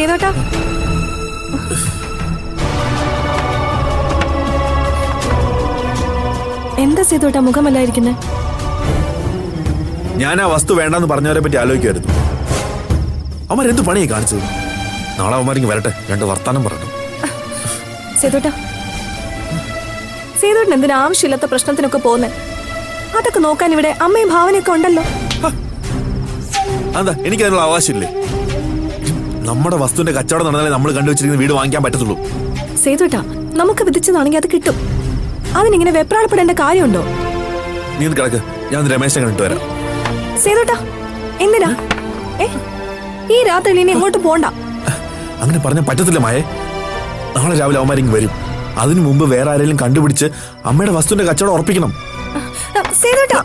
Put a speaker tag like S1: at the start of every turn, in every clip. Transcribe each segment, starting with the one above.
S1: സേതോട്ടാ, എന്താ സേതോട്ടാ മുഖമല്ലായിരിക്കുന്നെ?
S2: ഞാൻ ആ വസ്തു വേണ്ടെന്ന് പറഞ്ഞവരെ പറ്റി ആലോചിക്കുമായിരുന്നു. അവന്മാരെന്ത് പണിയായി കാണിച്ചത്? നാളെ അവന്മാരിങ്ങ് വരട്ടെ, രണ്ട് വർത്താനം പറയണം.
S1: സേതോട്ടാ, സേതോട്ടൻ എന്തിനാ ആവശ്യമില്ലാത്ത പ്രശ്നത്തിനൊക്കെ പോകുന്നേ? അതൊക്കെ നോക്കാൻ ഇവിടെ അമ്മയും ഭാവനയൊക്കെ ഉണ്ടല്ലോ.
S2: അതാ എനിക്ക് അതിനുള്ള അവകാശമില്ലേ? നമ്മുടെ വസ്തുവിന്റെ കച്ചവടം നടന്നാലേ നമ്മൾ കണ്ടുവച്ചിരിക്കുന്ന വീട് വാങ്ങിക്കാൻ പറ്റത്തുള്ളൂ.
S1: സേതോട്ടാ, നമുക്ക് വിധിച്ചതാണെങ്കിൽ അത് കിട്ടും. അതിനിങ്ങനെ വെപ്രാളപ്പെടേണ്ട കാര്യമുണ്ടോ?
S2: നീ ഒന്ന് കിടക്ക്, ഞാൻ രമേശനെ കണ്ടിട്ട് വരാം.
S1: സേതോട്ടാ, എന്തിനാ? ഈ രാത്രി ഇനി എങ്ങോട്ട് പോണ്ട.
S2: അങ്ങനെ പറഞ്ഞാൽ പറ്റത്തില്ല മായേ. നാളെ രാവിലെ അവന്മാരിങ്ങ് വരും. അതിനു മുമ്പ് വേറെ ആരെങ്കിലും കണ്ടുപിടിച്ച് അമ്മയുടെ വസ്തുവിന്റെ കച്ചവടം ഉറപ്പിക്കണം.
S1: സേതോട്ടാ,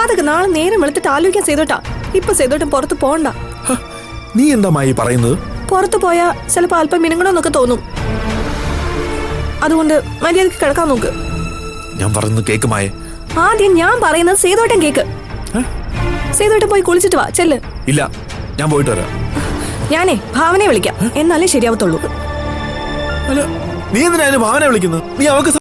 S1: അതൊക്കെ നാളെ നേരം വെളുത്തിട്ട് ആലോചിക്കാൻ. സേതോട്ടാ, ഇപ്പൊ സേതോട്ടൻ പുറത്ത് പോണ്ട.
S2: നീ എന്താ മായി പറയുന്നത്?
S1: പുറത്തു പോയാ ചിലപ്പോ അല്പം മിനുങ്ങണമെന്നൊക്കെ തോന്നും. അതുകൊണ്ട് മര്യാദക്ക് കിടക്കാൻ നോക്ക്.
S2: ഞാൻ പറയുന്നത് കേക്ക് മായേ.
S1: ആദ്യം ഞാൻ പറയുന്നത് സേതോട്ടൻ കേക്ക്. സേതോട്ടൻ പോയി കുളിച്ചിട്ട് വാ, ചെല്ല്.
S2: ഇല്ല, ഞാൻ പോയിട്ട് വരാം.
S1: ഞാനേ ഭാവനയെ വിളിക്കാം, എന്നാലേ ശരിയാവത്തുള്ളൂ.
S2: അല്ല, നീ എന്തിനാ ഭാവന വിളിക്കുന്നത്? നീ അവക്ക്